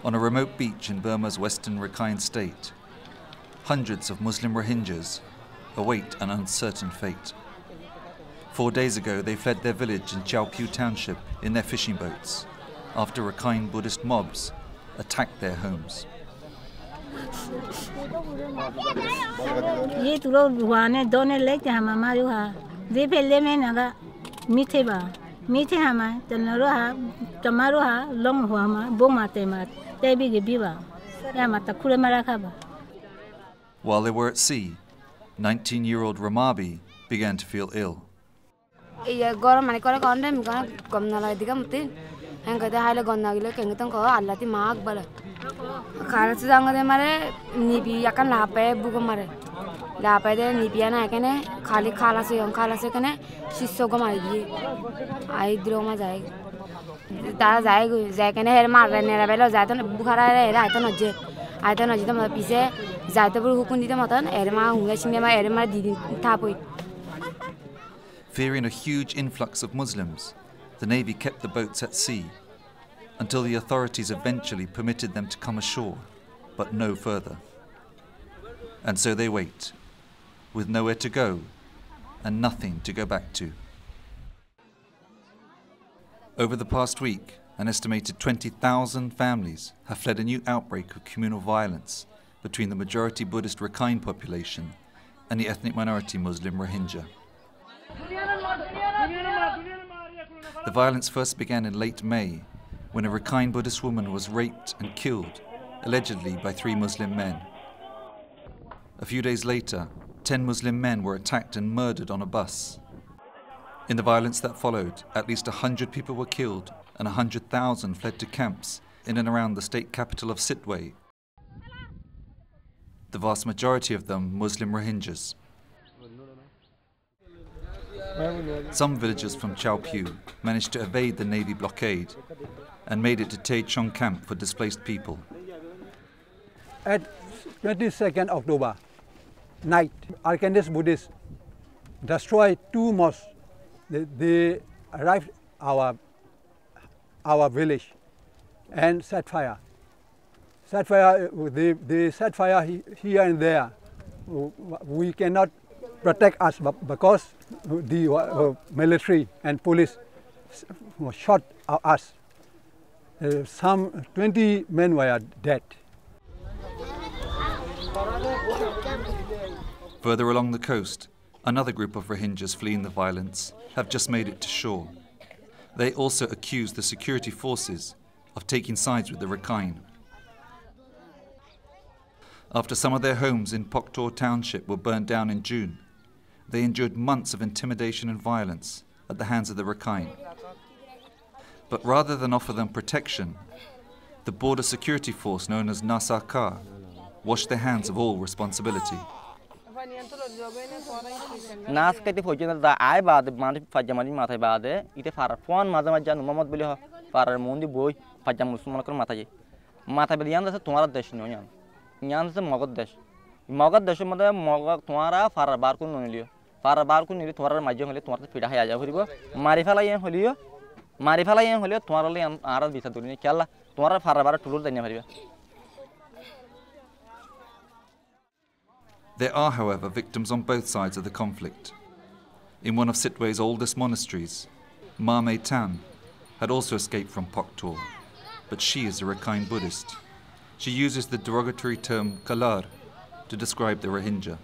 On a remote beach in Burma's western Rakhine State, hundreds of Muslim Rohingyas await an uncertain fate. 4 days ago, they fled their village in Chaopu township in their fishing boats after Rakhine Buddhist mobs attacked their homes. While they were at sea, 19-year-old Ramabi began to feel ill. Fearing a huge influx of Muslims, the Navy kept the boats at sea until the authorities eventually permitted them to come ashore, but no further. And so they wait, with nowhere to go and nothing to go back to. Over the past week, an estimated 20,000 families have fled a new outbreak of communal violence between the majority Buddhist Rakhine population and the ethnic minority Muslim Rohingya. The violence first began in late May, when a Rakhine Buddhist woman was raped and killed, allegedly by 3 Muslim men. A few days later, 10 Muslim men were attacked and murdered on a bus. In the violence that followed, at least 100 people were killed and 100,000 fled to camps in and around the state capital of Sitwe, the vast majority of them Muslim Rohingyas. Some villagers from Chaopu managed to evade the Navy blockade and made it to Tay Chong camp for displaced people. At 22nd October night, Rakhine Buddhists destroyed 2 mosques. They arrived our village and set fire. They set fire here and there. We cannot protect us because the military and police shot us. Some 20 men were dead. Further along the coast, another group of Rohingyas fleeing the violence have just made it to shore. They also accuse the security forces of taking sides with the Rakhine. After some of their homes in Poktor township were burned down in June, they endured months of intimidation and violence at the hands of the Rakhine. But rather than offer them protection, the border security force known as Nasaka washed their hands of all responsibility. There are, however, victims on both sides of the conflict. In one of Sitwe's oldest monasteries, Ma Mei Tan had also escaped from Poktor, but she is a Rakhine Buddhist. She uses the derogatory term kalar to describe the Rohingya.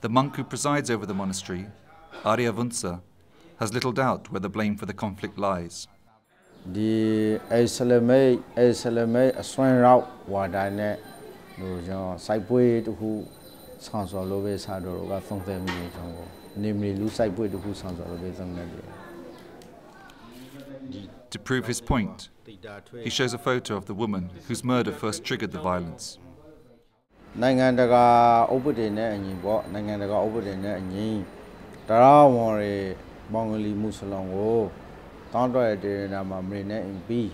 The monk who presides over the monastery, Arya Vunsa, has little doubt where the blame for the conflict lies. The Islamay Aswan Rao Wadane, Saipui who sounds all over Sadoroga from them, namely Lusaipu who sounds all over them. To prove his point, he shows a photo of the woman whose murder first triggered the violence. Nangandaga Obudin and you bought Nangandaga Obudin and ye. Tarawari Bengali Muslim war. Tandra de Namamrina in B.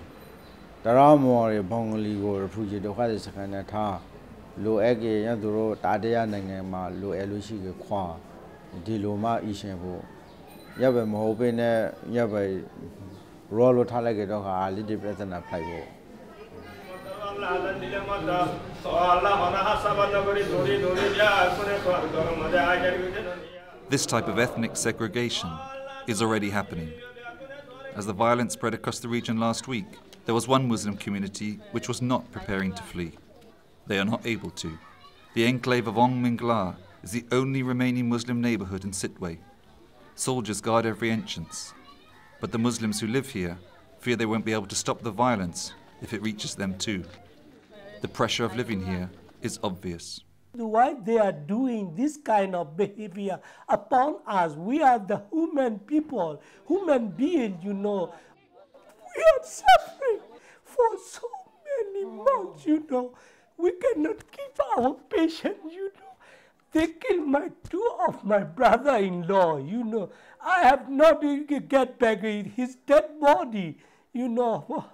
Tarawari Bengali war refugee to what is a kind of tar. Lo Ege Yaduro, Tadea Nangama, Lo Elushi Qua, Diloma Ishambo. Yabba Mohobene, Yabba Rollo Talagadoha, a little better than a playboy. This type of ethnic segregation is already happening. As the violence spread across the region last week, there was one Muslim community which was not preparing to flee. They are not able to. The enclave of Ong Mingla is the only remaining Muslim neighborhood in Sitwe. Soldiers guard every entrance, but the Muslims who live here fear they won't be able to stop the violence if it reaches them too. The pressure of living here is obvious. Why they are doing this kind of behavior upon us? We are the human people, human beings, you know. We are suffering for so many months, you know. We cannot keep our patience, you know. They killed two of my brother-in-law, you know. I have not get back his dead body, you know.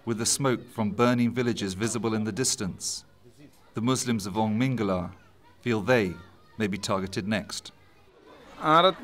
With the smoke from burning villages visible in the distance, the Muslims of Ong Mingla feel they may be targeted next. With